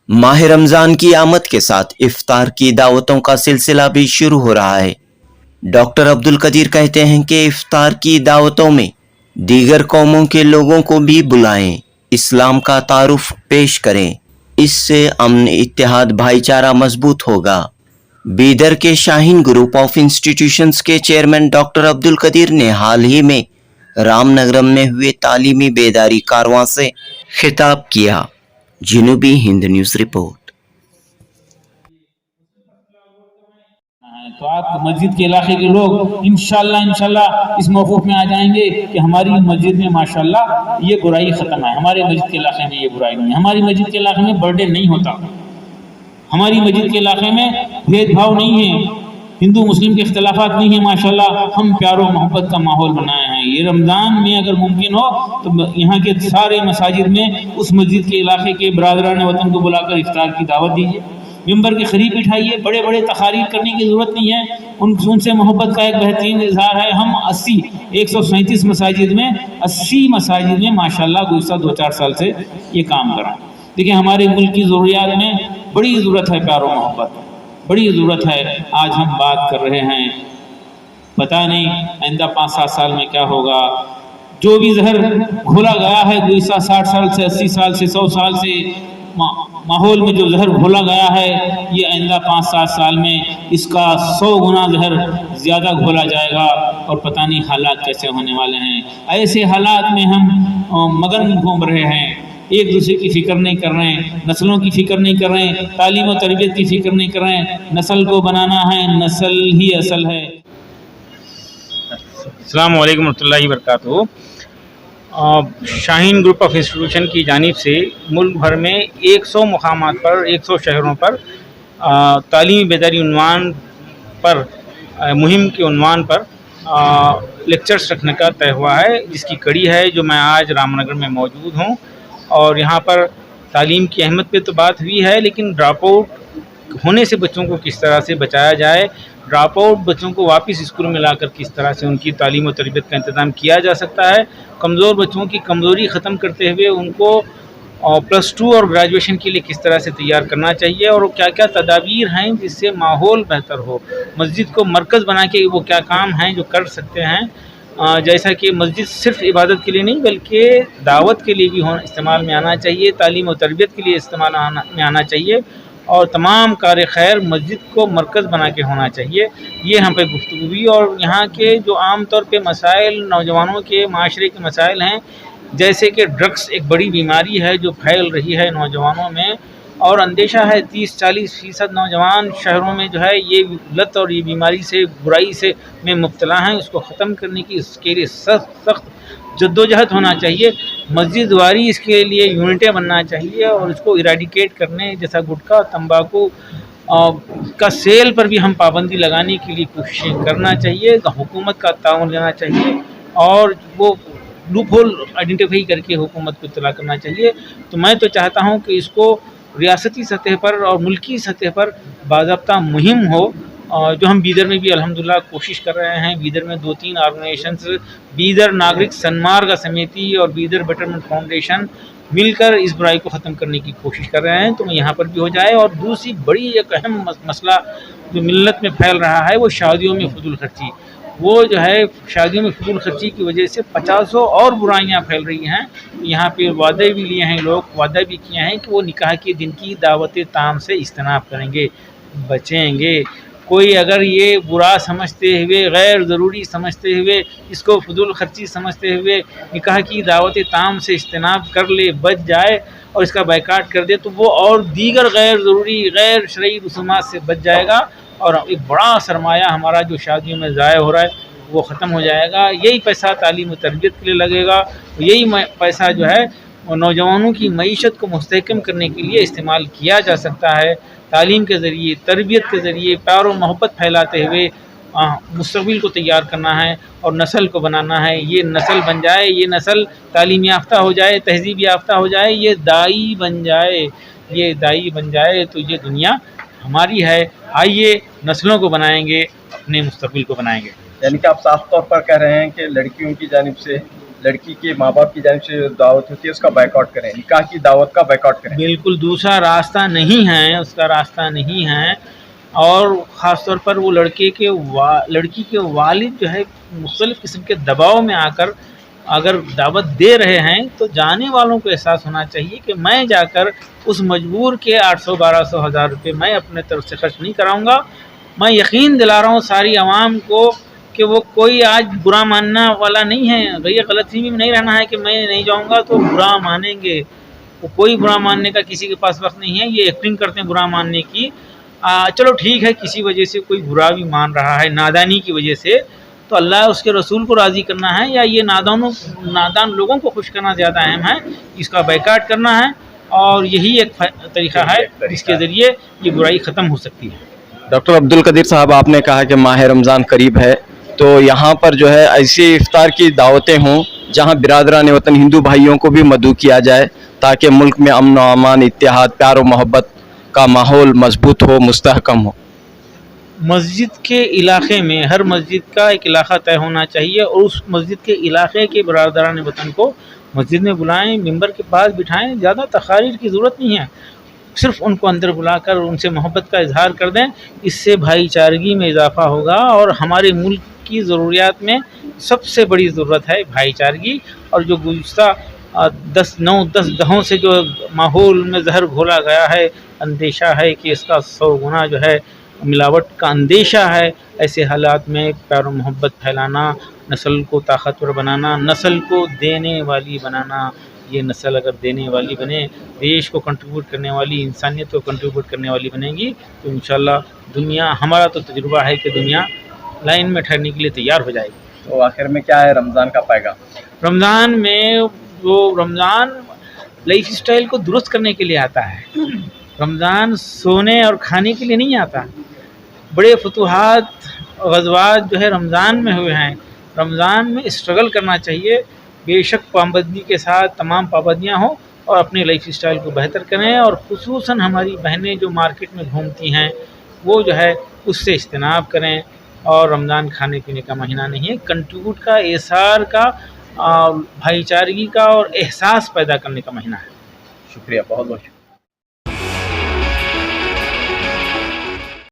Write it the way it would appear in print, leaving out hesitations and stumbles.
माह रमजान की आमद के साथ इफ्तार की दावतों का सिलसिला भी शुरू हो रहा है। डॉक्टर अब्दुल कदीर कहते हैं कि इफ्तार की दावतों में दीगर कौमों के लोगों को भी बुलाएं, इस्लाम का तारुफ पेश करें। इससे अमन, इत्तेहाद, भाईचारा मजबूत होगा। बीदर के शाहीन ग्रुप ऑफ इंस्टीट्यूशंस के चेयरमैन डॉक्टर अब्दुल कदीर ने हाल ही में रामनगरम में हुए तालीमी बेदारी कारवां से खिताब किया। जनूबी हिंद न्यूज़ रिपोर्ट। तो आप मस्जिद के इलाके के लोग इंशाल्लाह इस मौक़ूफ़ में आ जाएंगे कि हमारी मस्जिद में माशाल्लाह ये बुराई ख़त्म है, हमारे मस्जिद के इलाके में ये बुराई नहीं है, हमारी मस्जिद के इलाके में बर्थडे नहीं होता, हमारी मस्जिद के इलाके में भेदभाव नहीं है, हिंदू मुस्लिम के इख्तलाफात नहीं है। माशाल्लाह हम प्यारो मोहब्बत का माहौल बनाए हैं। ये रमज़ान में अगर मुमकिन हो तो यहाँ के सारे मसाजिद में उस मस्जिद के इलाके के बरादरान वतन को बुलाकर इफ्तार की दावत दीजिए, मिंबर के करीब बिठाइए। बड़े बड़े तकारीर करने की ज़रूरत नहीं है, उनसे मोहब्बत का एक बेहतरीन इजहार है। हम 137 मसाजिद में 80 मसाजिद में माशाल्लाह गुज़श्ता 2-4 साल से ये काम कर रहे हैं। देखिए हमारे मुल्क की ज़रूरियात में बड़ी ज़रूरत है प्यारो मोहब्बत, बड़ी ज़रूरत है। आज हम बात कर रहे हैं, पता नहीं आइंदा 5-7 साल में क्या होगा। जो भी जहर घोला गया है गुज़श्ता 60 साल से, 80 साल से, 100 साल से माहौल में जो जहर घोला गया है, ये आइंदा 5-7 साल में इसका 100 गुना जहर ज़्यादा घोला जाएगा और पता नहीं हालात कैसे होने वाले हैं। ऐसे हालात में हम मगन घूम रहे हैं, एक दूसरे की फ़िक्र नहीं कर रहे हैं, नस्लों की फ़िक्र नहीं कर रहे हैं, तालीम और तरबियत की फ़िक्र नहीं कर रहे हैं। नस्ल को बनाना है, नस्ल ही असल है। अस्सलामु अलैकुम रहमतुल्लाहि व बरकातुहू। शाहीन ग्रुप ऑफ इंस्टीट्यूशन की जानिब से मुल्क भर में 100 मुकामात पर, 100 शहरों पर तालीमी बेदारी उन्वान पर, मुहिम के उन्वान पर लेक्चर्स रखने का तय हुआ है, जिसकी कड़ी है जो मैं आज रामनगर में मौजूद हूँ। और यहाँ पर तालीम की अहमियत पे तो बात हुई है, लेकिन ड्रॉप आउट होने से बच्चों को किस तरह से बचाया जाए, ड्रॉप आउट बच्चों को वापस स्कूल में लाकर किस तरह से उनकी तालीम और तरबियत का इंतज़ाम किया जा सकता है, कमज़ोर बच्चों की कमज़ोरी ख़त्म करते हुए उनको +2 और ग्रेजुएशन के लिए किस तरह से तैयार करना चाहिए, और क्या क्या तदाबीर हैं जिससे माहौल बेहतर हो। मस्जिद को मरकज़ बना के वो क्या काम हैं जो कर सकते हैं, जैसा कि मस्जिद सिर्फ इबादत के लिए नहीं बल्कि दावत के लिए भी इस्तेमाल में आना चाहिए, तालीम और तरबियत के लिए इस्तेमाल में आना चाहिए, और तमाम कार खैर मस्जिद को मरकज़ बना के होना चाहिए। ये हम पे गुफ्तगू हुई। और यहाँ के जो आम तौर पे मसाइल, नौजवानों के माशरे के मसाइल हैं, जैसे कि ड्रग्स एक बड़ी बीमारी है जो फैल रही है नौजवानों में, और अंदेशा है 30-40% नौजवान शहरों में जो है ये लत और ये बीमारी से, बुराई से में मुब्तला हैं। उसको ख़त्म करने की इसके लिए सख्त जद्दोजहद होना चाहिए। मस्जिद वारी इसके लिए यूनिटें बनना चाहिए और इसको इराडिकेट करने, जैसा गुटखा, तंबाकू का सेल पर भी हम पाबंदी लगाने के लिए कोशिशें करना चाहिए। हुकूमत का ताउन लेना चाहिए और वो लूप होल आइडेंटिफाई करके हुकूमत को इत्तला करना चाहिए। तो मैं तो चाहता हूँ कि इसको रियासती सतह पर और मुल्की सतह पर बाज़ाब्ता मुहिम हो, जो हम बीदर में भी अल्हम्दुलिल्लाह कोशिश कर रहे हैं। बीदर में 2-3 ऑर्गेनाइजेशंस, बीदर नागरिक सन्मार्ग समिति और बीदर बेटरमेंट फाउंडेशन मिलकर इस बुराई को ख़त्म करने की कोशिश कर रहे हैं। तो यहाँ पर भी हो जाए। और दूसरी बड़ी एक अहम मसला जो मिल्लत में फैल रहा है वो शादियों में फजूल खर्ची। वो जो है शादियों में फजूल खर्ची की वजह से 50 और बुराइयां फैल रही हैं। यहाँ पे वादे भी लिए हैं लोग, वादा भी किए हैं कि वो निकाह के दिन की दावत ताम से इज्तनाब करेंगे, बचेंगे। कोई अगर ये बुरा समझते हुए, गैर ज़रूरी समझते हुए, इसको फजूल खर्ची समझते हुए निकाह की दावत ताम से इज्तनाब कर ले, बच जाए और इसका बायकाट कर दे, तो वो और दीगर गैर ज़रूरी, गैर शरई रसूमात से बच जाएगा और एक बड़ा सरमाया हमारा जो शादियों में ज़ाय हो रहा है वो ख़त्म हो जाएगा। यही पैसा तालीम और तरबियत के लिए लगेगा, यही पैसा जो है नौजवानों की मईशत को मुस्तहकम करने के लिए इस्तेमाल किया जा सकता है। तालीम के ज़रिए, तरबियत के ज़रिए प्यार और मोहब्बत फैलाते हुए मुस्तक़बिल को तैयार करना है और नस्ल को बनाना है। ये नस्ल बन जाए, ये नस्ल तालीम याफ्ता हो जाए, तहज़ीब याफ्ता हो जाए, ये दाई बन जाए, ये दाई बन जाए तो ये दुनिया हमारी है। आइए नस्लों को बनाएंगे, अपने मुस्तक़बिल को बनाएंगे। यानी कि आप साफ तौर पर कह रहे हैं कि लड़कियों की जानिब से लड़की के माँ बाप की जानिब से जो दावत होती है उसका बैकआउट करें, निकाह की दावत का बैकआउट करें? बिल्कुल दूसरा रास्ता नहीं है, उसका रास्ता नहीं है। और ख़ास तौर पर वो लड़की के वालिद जो है मुख्तलिफ़ किस्म के दबाव में आकर अगर दावत दे रहे हैं तो जाने वालों को एहसास होना चाहिए कि मैं जाकर उस मजबूर के 800-1200 हज़ार रुपये मैं अपने तरफ से खर्च नहीं कराऊंगा। मैं यकीन दिला रहा हूँ सारी आवाम को कि वो कोई आज बुरा मानने वाला नहीं है। भैया गलतफहमी में नहीं रहना है कि मैं नहीं जाऊंगा तो बुरा मानेंगे, वो कोई बुरा मानने का किसी के पास वक्त नहीं है। ये एक्टिंग करते हैं बुरा मानने की। चलो ठीक है, किसी वजह से कोई बुरा भी मान रहा है नादानी की वजह से, तो अल्लाह उसके रसूल को राज़ी करना है या ये नादान लोगों को खुश करना ज़्यादा अहम है। इसका बैकाट करना है और यही एक तरीक़ा है जिसके ज़रिए ये बुराई ख़त्म हो सकती है। डॉक्टर अब्दुल कदीर साहब, आपने कहा कि माह रमज़ान करीब है, तो यहाँ पर जो है ऐसी इफ्तार की दावतें हों जहाँ बिरादरान वतन हिंदू भाइयों को भी मदऊ किया जाए ताकि मुल्क में अमन व अमान, इत्तेहाद, प्यार और मोहब्बत का माहौल मजबूत हो, मुस्तहकम हो। मस्जिद के इलाके में हर मस्जिद का एक इलाका तय होना चाहिए और उस मस्जिद के इलाके के बरादरान वतन को मस्जिद में बुलाएं, मिंबर के पास बिठाएं। ज़्यादा तकारीर की ज़रूरत नहीं है, सिर्फ उनको अंदर बुलाकर उनसे मोहब्बत का इजहार कर दें। इससे भाईचारगी में इजाफ़ा होगा और हमारे मुल्क की ज़रूरियात में सबसे बड़ी ज़रूरत है भाईचारगी। और जो गुज़श्ता 10 दहों से जो माहौल में जहर घोला गया है, अंदेशा है कि इसका 100 गुना जो है मिलावट का अंदेशा है, ऐसे हालात में प्यार और मोहब्बत फैलाना, नस्ल को ताकतवर बनाना, नस्ल को देने वाली बनाना। ये नस्ल अगर देने वाली बने, देश को कंट्रीब्यूट करने वाली, इंसानियत को कंट्रीब्यूट करने वाली बनेगी तो इंशाल्लाह दुनिया, हमारा तो तजुर्बा है कि दुनिया लाइन में ठहरने के लिए तैयार हो जाएगी। तो आखिर में क्या है रमज़ान का पैगाम? रमज़ान में रमज़ान लाइफ स्टाइल को दुरुस्त करने के लिए आता है। रमज़ान सोने और खाने के लिए नहीं आता। बड़े फतूहात ग़ज़वात जो है रमज़ान में हुए हैं। रमज़ान में स्ट्रगल करना चाहिए, बेशक पाबंदी के साथ तमाम पाबंदियाँ हों और अपने लाइफ स्टाइल को बेहतर करें। और ख़ुसूसन हमारी बहनें जो मार्केट में घूमती हैं वो जो है उससे इज्तनाब करें। और रमज़ान खाने पीने का महीना नहीं है, कंट्रीब्यूट का, एसार का, भाईचारगी का और एहसास पैदा करने का महीना है। शुक्रिया, बहुत बहुत शुक्रिया।